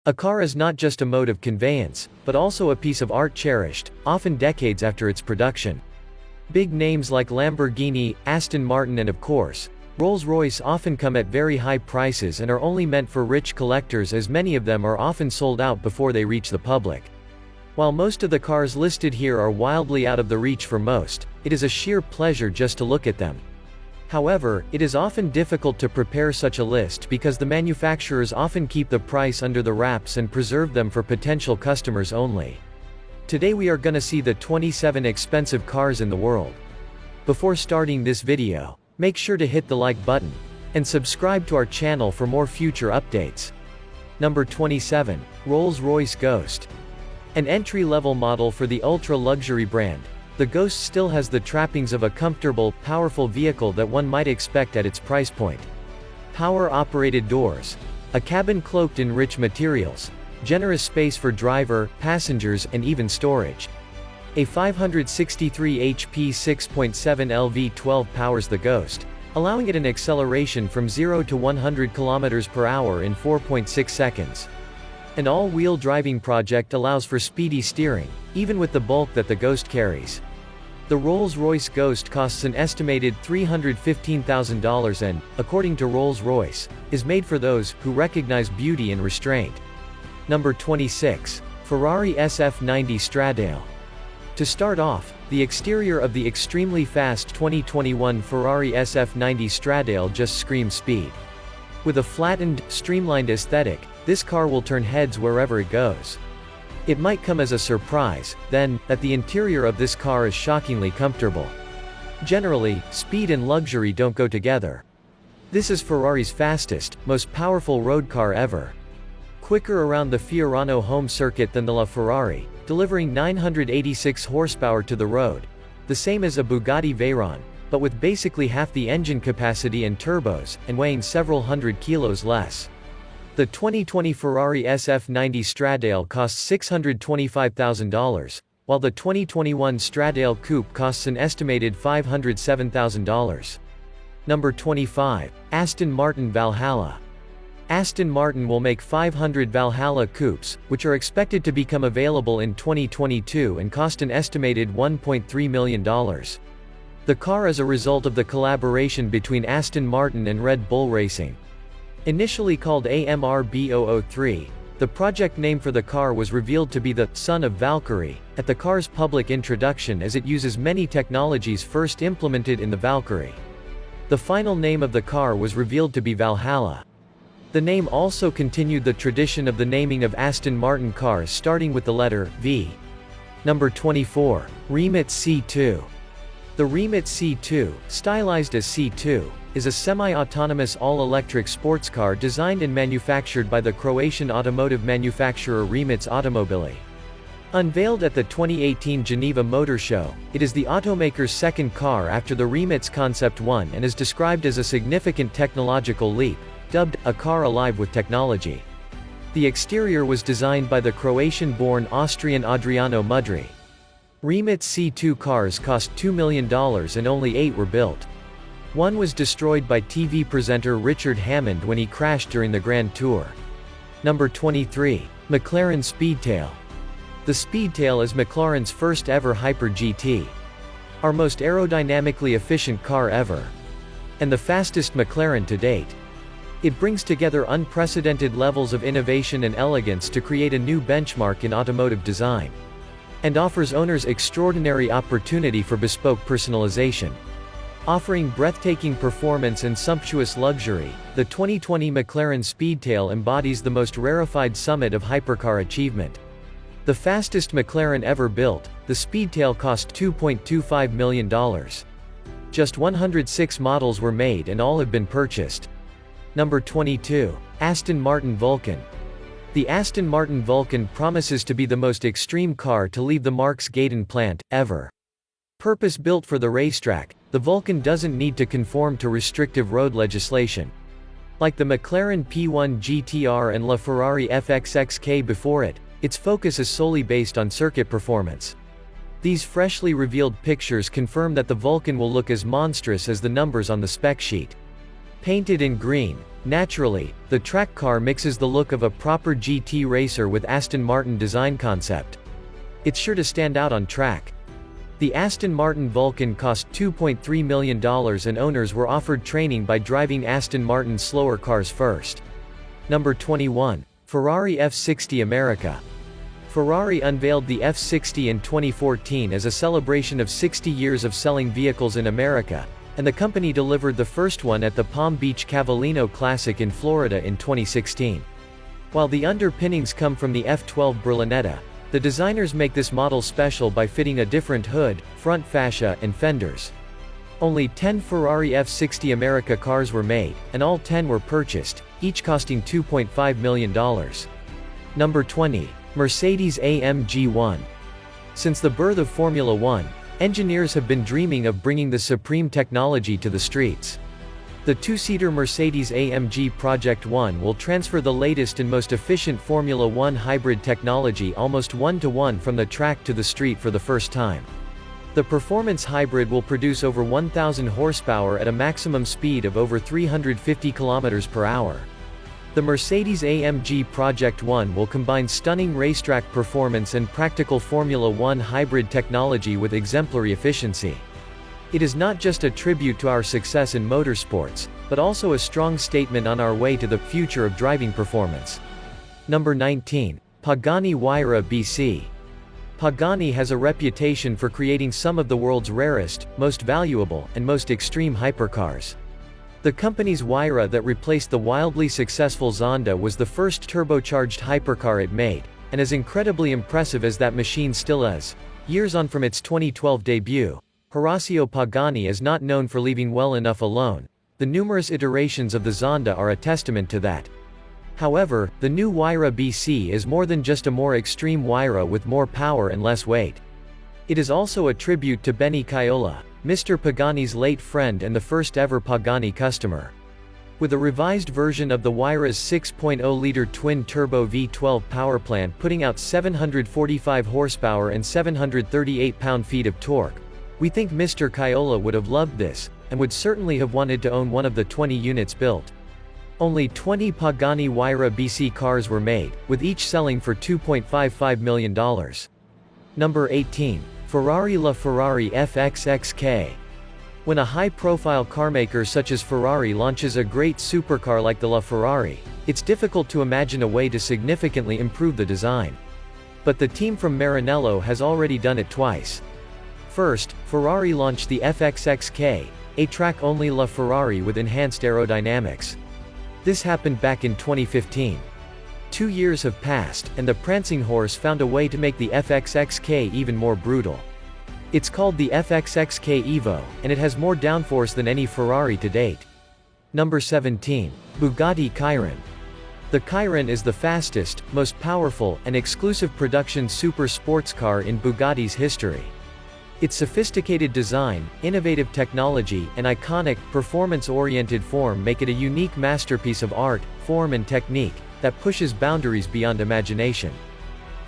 A car is not just a mode of conveyance, but also a piece of art cherished, often decades after its production. Big names like Lamborghini, Aston Martin and of course, Rolls-Royce often come at very high prices and are only meant for rich collectors, as many of them are often sold out before they reach the public. While most of the cars listed here are wildly out of the reach for most, it is a sheer pleasure just to look at them. However, it is often difficult to prepare such a list because the manufacturers often keep the price under the wraps and preserve them for potential customers only. Today we are gonna see the 27 expensive cars in the world. Before starting this video, make sure to hit the like button, and subscribe to our channel for more future updates. Number 27, Rolls-Royce Ghost. An entry-level model for the ultra-luxury brand, the Ghost still has the trappings of a comfortable, powerful vehicle that one might expect at its price point. Power-operated doors, a cabin cloaked in rich materials, generous space for driver, passengers, and even storage. A 563 HP 6.7 LV12 powers the Ghost, allowing it an acceleration from 0 to 100 km per hour in 4.6 seconds. An all-wheel driving project allows for speedy steering, even with the bulk that the Ghost carries. The Rolls-Royce Ghost costs an estimated $315,000 and, according to Rolls-Royce, is made for those who recognize beauty and restraint. Number 26, Ferrari SF90 Stradale. To start off, the exterior of the extremely fast 2021 Ferrari SF90 Stradale just screams speed. With a flattened, streamlined aesthetic, this car will turn heads wherever it goes. It might come as a surprise, then, that the interior of this car is shockingly comfortable. Generally, speed and luxury don't go together. This is Ferrari's fastest, most powerful road car ever. Quicker around the Fiorano home circuit than the LaFerrari, delivering 986 horsepower to the road, the same as a Bugatti Veyron, but with basically half the engine capacity and turbos, and weighing several hundred kilos less. The 2020 Ferrari SF90 Stradale costs $625,000, while the 2021 Stradale Coupe costs an estimated $507,000. Number 25, Aston Martin Valhalla. Aston Martin will make 500 Valhalla Coupes, which are expected to become available in 2022 and cost an estimated $1.3 million. The car is a result of the collaboration between Aston Martin and Red Bull Racing. Initially called AMR-B003, the project name for the car was revealed to be the Son of Valkyrie at the car's public introduction, as it uses many technologies first implemented in the Valkyrie. The final name of the car was revealed to be Valhalla. The name also continued the tradition of the naming of Aston Martin cars starting with the letter V. Number 24, Rimac C2. The Rimac C2, stylized as C2, is a semi-autonomous all-electric sports car designed and manufactured by the Croatian automotive manufacturer Rimac Automobili. Unveiled at the 2018 Geneva Motor Show, it is the automaker's second car after the Rimac Concept 1 and is described as a significant technological leap, dubbed a car alive with technology. The exterior was designed by the Croatian-born Austrian Adriano Mudri. Rimac C2 cars cost $2 million and only 8 were built. One was destroyed by TV presenter Richard Hammond when he crashed during the Grand Tour. Number 23, McLaren Speedtail. The Speedtail is McLaren's first ever Hyper GT. Our most aerodynamically efficient car ever. And the fastest McLaren to date. It brings together unprecedented levels of innovation and elegance to create a new benchmark in automotive design. And offers owners extraordinary opportunity for bespoke personalization. Offering breathtaking performance and sumptuous luxury, the 2020 McLaren Speedtail embodies the most rarefied summit of hypercar achievement. The fastest McLaren ever built, the Speedtail cost $2.25 million. Just 106 models were made and all have been purchased. Number 22, Aston Martin Vulcan. The Aston Martin Vulcan promises to be the most extreme car to leave the Marks Gaydon plant, ever. Purpose-built for the racetrack, the Vulcan doesn't need to conform to restrictive road legislation. Like the McLaren P1 GTR and LaFerrari FXXK before it, its focus is solely based on circuit performance. These freshly revealed pictures confirm that the Vulcan will look as monstrous as the numbers on the spec sheet. Painted in green, naturally, the track car mixes the look of a proper GT racer with Aston Martin design concept. It's sure to stand out on track. The Aston Martin Vulcan cost $2.3 million and owners were offered training by driving Aston Martin's slower cars first. Number 21. Ferrari F60 America. Ferrari unveiled the F60 in 2014 as a celebration of 60 years of selling vehicles in America, and the company delivered the first one at the Palm Beach Cavallino Classic in Florida in 2016. While the underpinnings come from the F12 Berlinetta, the designers make this model special by fitting a different hood, front fascia, and fenders. Only 10 Ferrari F60 America cars were made, and all 10 were purchased, each costing $2.5 million. Number 20. Mercedes-AMG 1. Since the birth of Formula One, engineers have been dreaming of bringing the supreme technology to the streets. The two-seater Mercedes-AMG Project One will transfer the latest and most efficient Formula One hybrid technology almost one-to-one from the track to the street for the first time. The performance hybrid will produce over 1,000 horsepower at a maximum speed of over 350 km per hour. The Mercedes-AMG Project One will combine stunning racetrack performance and practical Formula One hybrid technology with exemplary efficiency. It is not just a tribute to our success in motorsports, but also a strong statement on our way to the future of driving performance. Number 19. Pagani Huayra BC. Pagani has a reputation for creating some of the world's rarest, most valuable, and most extreme hypercars. The company's Huayra that replaced the wildly successful Zonda was the first turbocharged hypercar it made, and as incredibly impressive as that machine still is, years on from its 2012 debut, Horacio Pagani is not known for leaving well enough alone. The numerous iterations of the Zonda are a testament to that. However, the new Huayra BC is more than just a more extreme Huayra with more power and less weight. It is also a tribute to Benny Caiola, Mr. Pagani's late friend and the first ever Pagani customer. With a revised version of the Huayra's 6.0-liter twin-turbo V12 powerplant putting out 745 horsepower and 738 pound-feet of torque, we think Mr. Caiola would have loved this, and would certainly have wanted to own one of the 20 units built. Only 20 Pagani Huayra BC cars were made, with each selling for $2.55 million. Number 18. Ferrari LaFerrari FXXK. When a high-profile carmaker such as Ferrari launches a great supercar like the LaFerrari, it's difficult to imagine a way to significantly improve the design. But the team from Maranello has already done it twice. First, Ferrari launched the FXXK, a track-only LaFerrari with enhanced aerodynamics. This happened back in 2015. 2 years have passed, and the prancing horse found a way to make the FXXK even more brutal. It's called the FXXK Evo, and it has more downforce than any Ferrari to date. Number 17. Bugatti Chiron. The Chiron is the fastest, most powerful, and exclusive production super sports car in Bugatti's history. Its sophisticated design, innovative technology, and iconic, performance-oriented form make it a unique masterpiece of art, form and technique that pushes boundaries beyond imagination.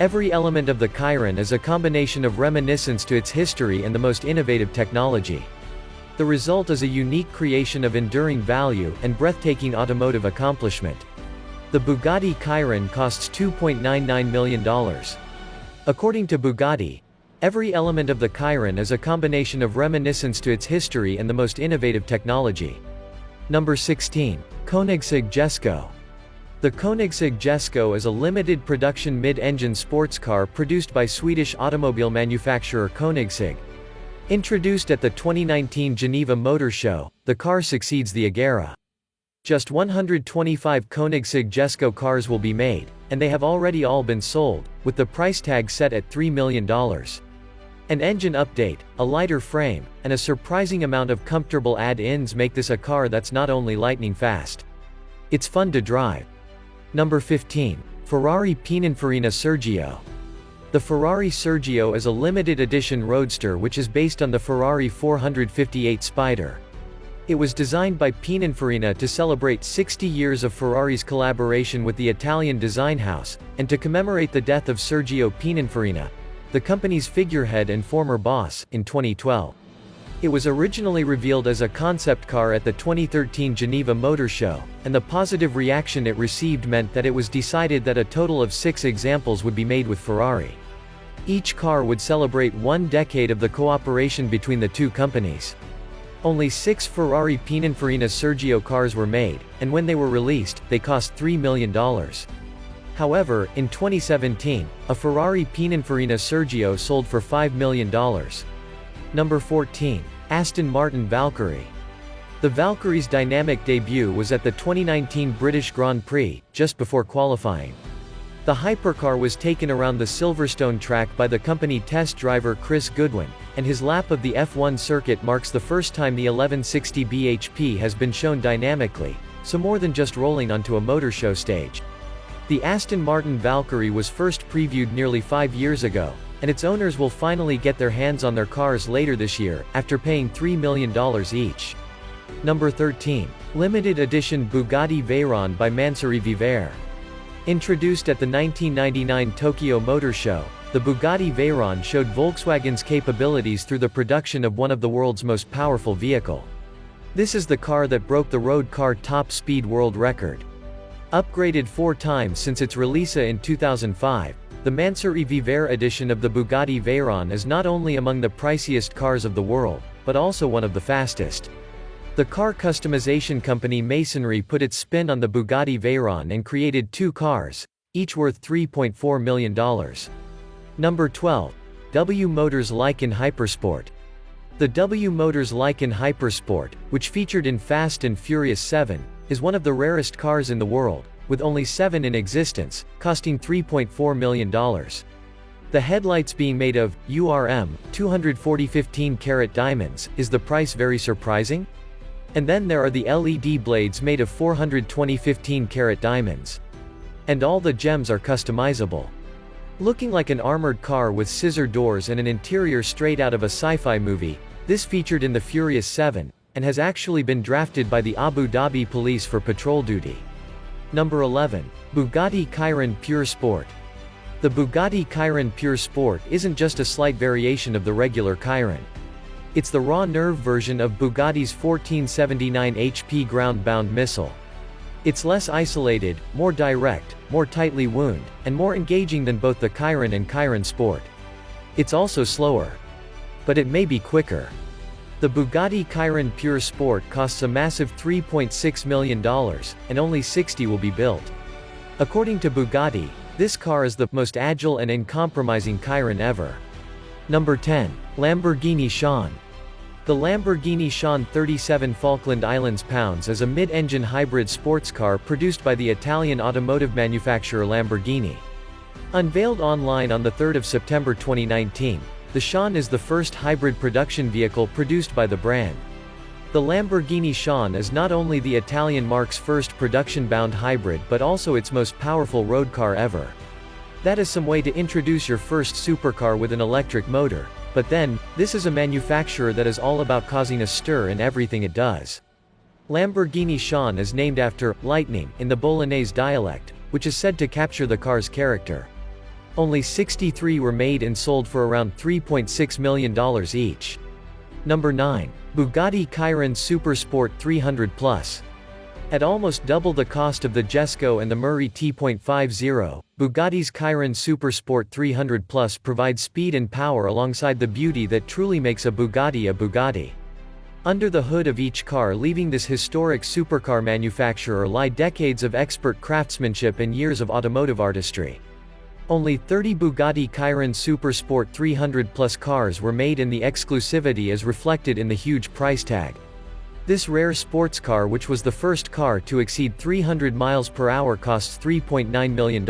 Every element of the Chiron is a combination of reminiscence to its history and the most innovative technology. The result is a unique creation of enduring value and breathtaking automotive accomplishment. The Bugatti Chiron costs $2.99 million. According to Bugatti, every element of the Chiron is a combination of reminiscence to its history and the most innovative technology. Number 16. Koenigsegg Jesko. The Koenigsegg Jesko is a limited production mid-engine sports car produced by Swedish automobile manufacturer Koenigsegg. Introduced at the 2019 Geneva Motor Show, the car succeeds the Agera. Just 125 Koenigsegg Jesko cars will be made, and they have already all been sold, with the price tag set at $3 million. An engine update, a lighter frame, and a surprising amount of comfortable add-ins make this a car that's not only lightning fast. It's fun to drive. Number 15. Ferrari Pininfarina Sergio. The Ferrari Sergio is a limited edition roadster which is based on the Ferrari 458 Spider. It was designed by Pininfarina to celebrate 60 years of Ferrari's collaboration with the Italian design house, and to commemorate the death of Sergio Pininfarina, the company's figurehead and former boss, in 2012. It was originally revealed as a concept car at the 2013 Geneva Motor Show, and the positive reaction it received meant that it was decided that a total of 6 examples would be made with Ferrari. Each car would celebrate 1 decade of the cooperation between the two companies. Only 6 Ferrari Pininfarina Sergio cars were made, and when they were released, they cost $3 million. However, in 2017, a Ferrari Pininfarina Sergio sold for $5 million. Number 14. Aston Martin Valkyrie. The Valkyrie's dynamic debut was at the 2019 British Grand Prix, just before qualifying. The hypercar was taken around the Silverstone track by the company test driver Chris Goodwin, and his lap of the F1 circuit marks the first time the 1160 bhp has been shown dynamically, so more than just rolling onto a motor show stage. The Aston Martin Valkyrie was first previewed nearly 5 years ago, and its owners will finally get their hands on their cars later this year, after paying $3 million each. Number 13. Limited edition Bugatti Veyron by Mansory Viver. Introduced at the 1999 Tokyo Motor Show, the Bugatti Veyron showed Volkswagen's capabilities through the production of one of the world's most powerful vehicle. This is the car that broke the road car top speed world record. Upgraded 4 times since its release in 2005, the Mansory Viver edition of the Bugatti Veyron is not only among the priciest cars of the world, but also one of the fastest. The car customization company Masonry put its spin on the Bugatti Veyron and created 2 cars, each worth $3.4 million. Number 12. W Motors Lykan Hypersport. The W Motors Lykan Hypersport, which featured in Fast and Furious 7, is one of the rarest cars in the world, with only 7 in existence, costing $3.4 million. The headlights being made of URM 240 15-carat diamonds. Is the price very surprising? And then there are the LED blades made of 420 15-carat diamonds. And all the gems are customizable. Looking like an armored car with scissor doors and an interior straight out of a sci-fi movie, this featured in the Furious 7, and has actually been drafted by the Abu Dhabi police for patrol duty. Number 11. Bugatti Chiron Pure Sport. The Bugatti Chiron Pure Sport isn't just a slight variation of the regular Chiron. It's the raw nerve version of Bugatti's 1479 HP ground-bound missile. It's less isolated, more direct, more tightly wound, and more engaging than both the Chiron and Chiron Sport. It's also slower. But it may be quicker. The Bugatti Chiron Pure Sport costs a massive $3.6 million, and only 60 will be built. According to Bugatti, this car is the most agile and uncompromising Chiron ever. Number 10. Lamborghini Sián. The Lamborghini Sián 37 Falkland Islands pounds is a mid-engine hybrid sports car produced by the Italian automotive manufacturer Lamborghini. Unveiled online on 3 September 2019, the Sián is the first hybrid production vehicle produced by the brand. The Lamborghini Sián is not only the Italian marque's first production-bound hybrid but also its most powerful road car ever. That is some way to introduce your first supercar with an electric motor. But then, this is a manufacturer that is all about causing a stir in everything it does. Lamborghini Sián is named after lightning in the Bolognese dialect, which is said to capture the car's character. Only 63 were made and sold for around $3.6 million each. Number 9. Bugatti Chiron Supersport 300 Plus. At almost double the cost of the Jesko and the Murray T.50, Bugatti's Chiron Supersport 300 Plus provides speed and power alongside the beauty that truly makes a Bugatti a Bugatti. Under the hood of each car leaving this historic supercar manufacturer lie decades of expert craftsmanship and years of automotive artistry. Only 30 Bugatti Chiron Supersport 300 Plus cars were made, and the exclusivity is reflected in the huge price tag. This rare sports car, which was the first car to exceed 300 miles per hour, costs $3.9 million.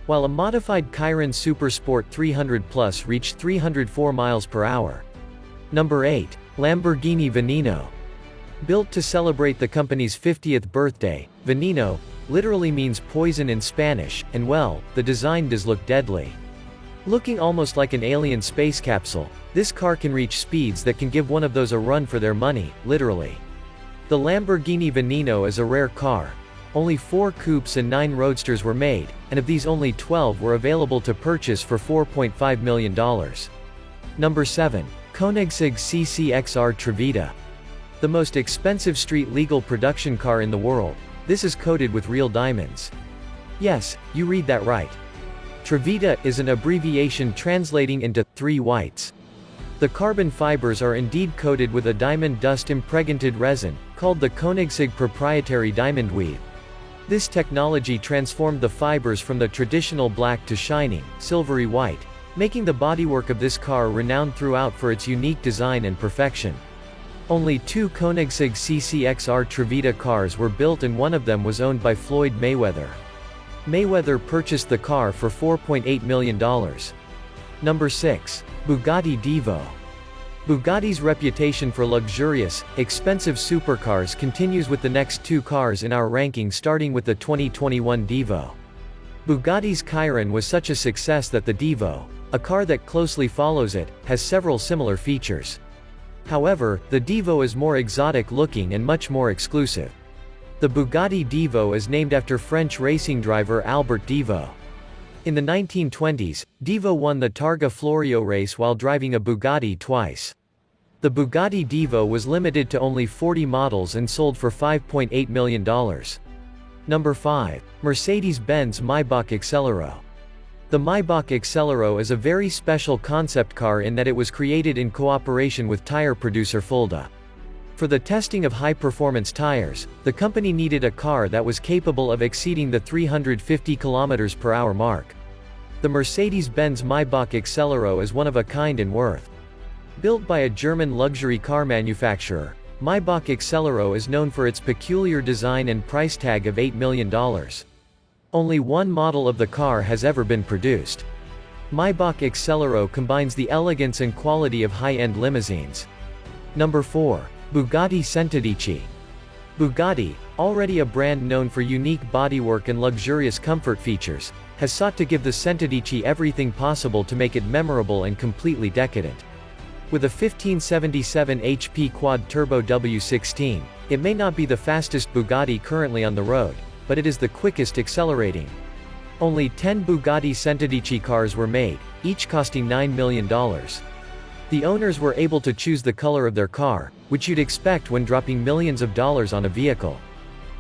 While a modified Chiron Supersport 300 Plus reached 304 miles per hour. Number 8. Lamborghini Veneno. Built to celebrate the company's 50th birthday, Veneno literally means poison in Spanish, and well, the design does look deadly. Looking almost like an alien space capsule, this car can reach speeds that can give one of those a run for their money, literally. The Lamborghini Veneno is a rare car. Only 4 coupes and 9 roadsters were made, and of these only 12 were available to purchase for $4.5 million. Number 7. Koenigsegg CCXR Trevita. The most expensive street-legal production car in the world, this is coated with real diamonds. Yes, you read that right. Trevita is an abbreviation translating into 3 whites. The carbon fibers are indeed coated with a diamond dust-impregnated resin, called the Koenigsegg proprietary diamond weave. This technology transformed the fibers from the traditional black to shining, silvery white, making the bodywork of this car renowned throughout for its unique design and perfection. Only 2 Koenigsegg CCXR Trevita cars were built and one of them was owned by Floyd Mayweather. Mayweather purchased the car for $4.8 million. Number 6. Bugatti Divo. Bugatti's reputation for luxurious, expensive supercars continues with the next 2 cars in our ranking, starting with the 2021 Divo. Bugatti's Chiron was such a success that the Divo, a car that closely follows it, has several similar features. However, the Divo is more exotic looking and much more exclusive. The Bugatti Divo is named after French racing driver Albert Divo. In the 1920s, Divo won the Targa Florio race while driving a Bugatti twice. The Bugatti Divo was limited to only 40 models and sold for $5.8 million. Number 5. Mercedes-Benz Maybach Excelero. The Maybach Excelero is a very special concept car in that it was created in cooperation with tire producer Fulda. For the testing of high-performance tires, the company needed a car that was capable of exceeding the 350 km/h mark. The Mercedes-Benz Maybach Excelero is one of a kind in worth. Built by a German luxury car manufacturer, Maybach Excelero is known for its peculiar design and price tag of $8 million. Only one model of the car has ever been produced. Maybach Excelero combines the elegance and quality of high-end limousines. Number 4. Bugatti Centodieci. Bugatti, already a brand known for unique bodywork and luxurious comfort features, has sought to give the Centodieci everything possible to make it memorable and completely decadent. With a 1577 HP quad-turbo W16, it may not be the fastest Bugatti currently on the road, but it is the quickest accelerating. Only 10 Bugatti Centodieci cars were made, each costing $9 million. The owners were able to choose the color of their car, which you'd expect when dropping millions of dollars on a vehicle.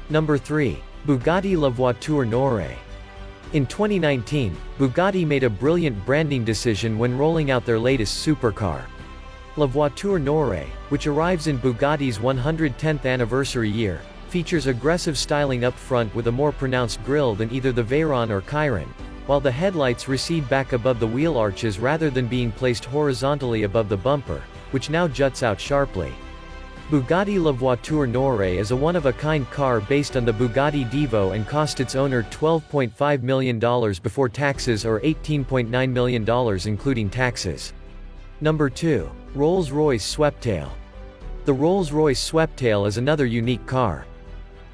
Number 3. Bugatti La Voiture Noire. In 2019, Bugatti made a brilliant branding decision when rolling out their latest supercar. La Voiture Noire, which arrives in Bugatti's 110th anniversary year, features aggressive styling up front with a more pronounced grille than either the Veyron or Chiron, while the headlights recede back above the wheel arches rather than being placed horizontally above the bumper, which now juts out sharply. Bugatti La Voiture Noire is a one-of-a-kind car based on the Bugatti Divo and cost its owner $12.5 million before taxes or $18.9 million including taxes. Number 2. Rolls-Royce Sweptail. The Rolls-Royce Sweptail is another unique car.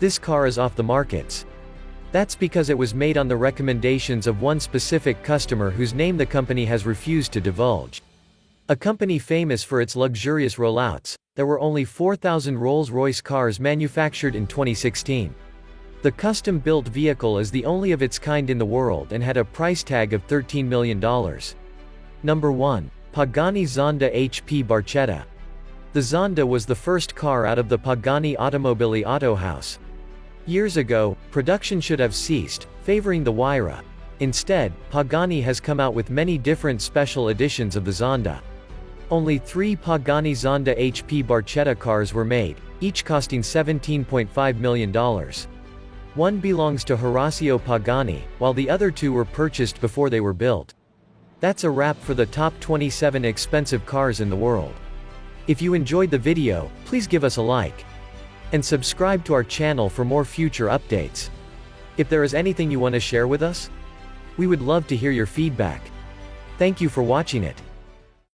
This car is off the markets. That's because it was made on the recommendations of one specific customer whose name the company has refused to divulge. A company famous for its luxurious rollouts, there were only 4,000 Rolls-Royce cars manufactured in 2016. The custom-built vehicle is the only of its kind in the world and had a price tag of $13 million. Number 1. Pagani Zonda HP Barchetta. The Zonda was the first car out of the Pagani Automobili Auto House. Years ago, production should have ceased, favoring the Huayra. Instead, Pagani has come out with many different special editions of the Zonda. Only 3 Pagani Zonda HP Barchetta cars were made, each costing $17.5 million. One belongs to Horacio Pagani, while the other 2 were purchased before they were built. That's a wrap for the top 27 expensive cars in the world. If you enjoyed the video, please give us a like. And subscribe to our channel for more future updates. If there is anything you want to share with us, we would love to hear your feedback. Thank you for watching it.